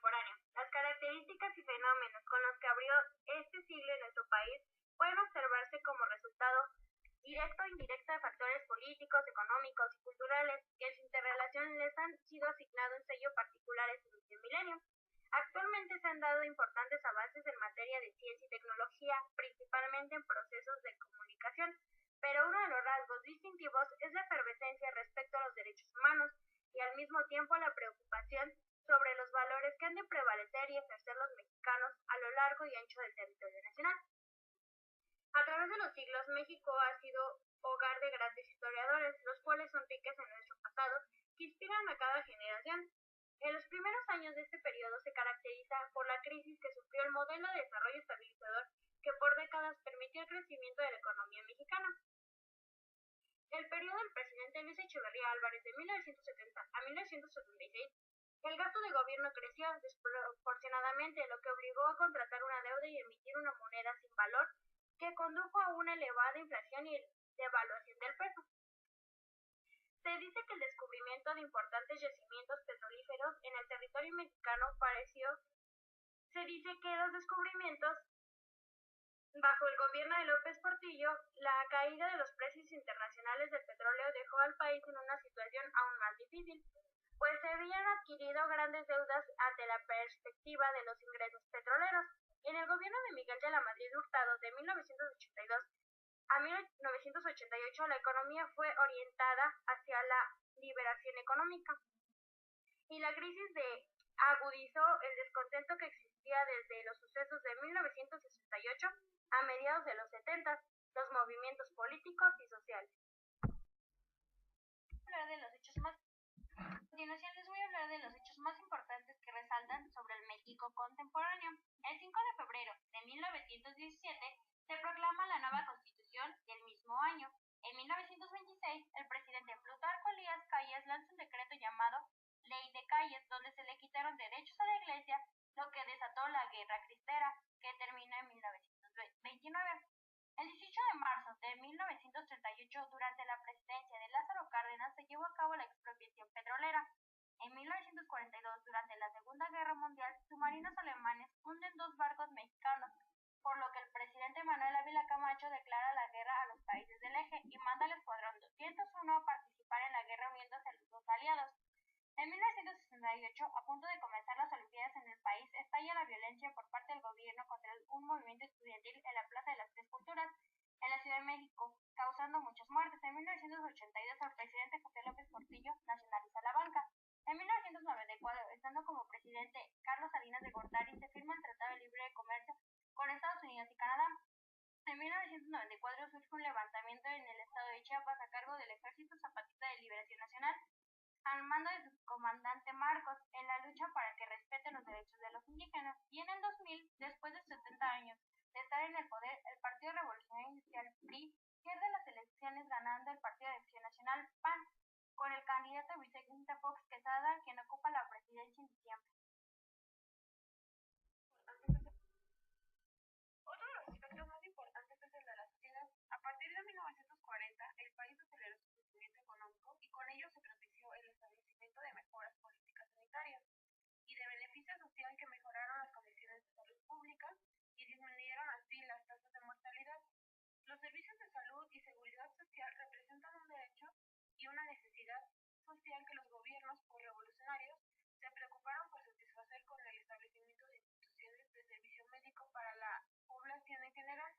contemporáneo. Las características y fenómenos con los que abrió este siglo en nuestro país pueden observarse como resultado directo o indirecto de factores políticos, económicos y culturales que en su interrelación les han sido asignado un sello particular en este milenio. Actualmente se han dado importantes avances en materia de ciencia y tecnología, principalmente en procesos de comunicación, pero uno de los rasgos distintivos es la efervescencia respecto a los derechos humanos y al mismo tiempo la preocupación sobre los valores que han de prevalecer y ejercer los mexicanos a lo largo y ancho del territorio nacional. A través de los siglos, México ha sido hogar de grandes historiadores, los cuales son riques en nuestro pasado, que inspiran a cada generación. En los primeros años de este periodo se caracteriza por la crisis que sufrió el modelo de desarrollo estabilizador que por décadas permitió el crecimiento de la economía mexicana. El periodo del presidente Luis Echeverría Álvarez de 1970 a 1976, el gasto de gobierno creció desproporcionadamente, lo que obligó a contratar una deuda y emitir una moneda sin valor que condujo a una elevada inflación y devaluación del peso. Se dice que el descubrimiento de importantes yacimientos petrolíferos en el territorio mexicano se dice que los descubrimientos bajo el gobierno de López Portillo, la caída de los precios internacionales del petróleo dejó al país en una situación aún más difícil, pues se habían adquirido grandes deudas ante la perspectiva de los ingresos petroleros. En el gobierno de Miguel de la Madrid Hurtado de 1982 a 1988 la economía fue orientada hacia la liberación económica y la crisis agudizó el descontento que existía desde los sucesos de 1968 a mediados de los 70, los movimientos políticos y sociales. A continuación les voy a hablar de los hechos más importantes que resaltan sobre el México contemporáneo. El 5 de febrero de 1917 se proclama la nueva Constitución del mismo año. En 1926, el presidente Plutarco Elías Calles lanza un decreto llamado Ley de Calles, donde se le quitaron derechos a la Iglesia, lo que desató la Guerra Cristera, que terminó en 1929. El 18 de marzo de 1938, durante la presidencia de Lázaro Cárdenas, se llevó a cabo la expropiación petrolera. En 1942, durante la Segunda Guerra Mundial, submarinos alemanes hunden 2 barcos mexicanos, por lo que el presidente Manuel Ávila Camacho declara la guerra a los países del eje y manda al escuadrón 201 a participar en la guerra uniéndose a los dos aliados. En 1968, a punto de comenzar las Olimpiadas en el país, estalla la violencia por parte del gobierno contra un movimiento estudiantil en la Plaza de las Tres Culturas, en la Ciudad de México, causando muchas muertes. En 1982, el presidente José López Portillo nacionaliza la banca. En 1994, estando como presidente Carlos Salinas de Gortari, se firma el Tratado de Libre Comercio con Estados Unidos y Canadá. En 1994 surge un levantamiento en el estado de Chiapas a cargo del Ejército Zapatista de Liberación Nacional, al mando de su comandante Marcos, en la lucha para que respeten los derechos de los indígenas. Y en el 2000, después de 70 años de estar en el poder, el Partido Revolucionario Industrial PRI pierde las elecciones ganando el Partido de Acción Nacional PAN, con el candidato Vicente Fox Quesada, quien ocupa la presidencia en diciembre. Otro de los aspectos más importantes es el de la sociedad. A partir de 1940, el país aceleró su crecimiento económico y con ello se propició el establecimiento de mejoras políticas sanitarias y de beneficio social que mejoraron las condiciones de salud pública y disminuyeron así las tasas de mortalidad. Los servicios de salud y seguridad social representan un derecho y una necesidad social que los gobiernos revolucionarios se preocuparon por satisfacer con el establecimiento de instituciones de servicio médico para la población en general.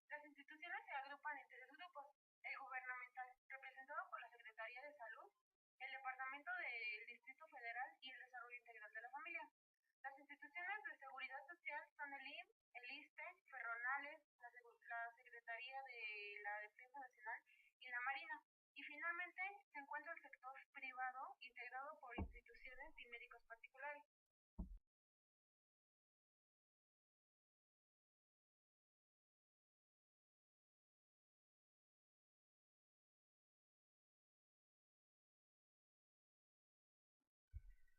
Las instituciones se agrupan en 3 grupos: el gubernamental, representado por la Secretaría de Salud, el Departamento del Distrito Federal y el Desarrollo Integral de la Familia. Las instituciones de seguridad social son el IMSS, el ISSSTE, Ferronales, la Secretaría de la Defensa Nacional y la Marina. Y finalmente se encuentra el sector privado, integrado por instituciones y médicos particulares.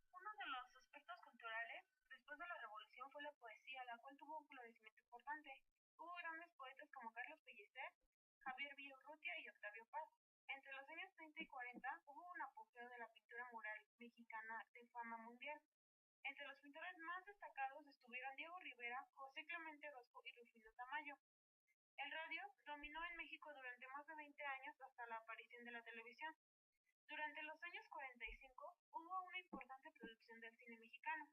Uno de los aspectos culturales después de la Revolución fue la poesía, la cual tuvo un florecimiento importante. Hubo grandes poetas como Carlos Pellicer, Javier Villaurrutia y Octavio Paz. Entre los años 30 y 40 hubo un apogeo de la pintura mural mexicana de fama mundial. Entre los pintores más destacados estuvieron Diego Rivera, José Clemente Orozco y Rufino Tamayo. El radio dominó en México durante más de 20 años hasta la aparición de la televisión. Durante los años 45 hubo una importante producción del cine mexicano.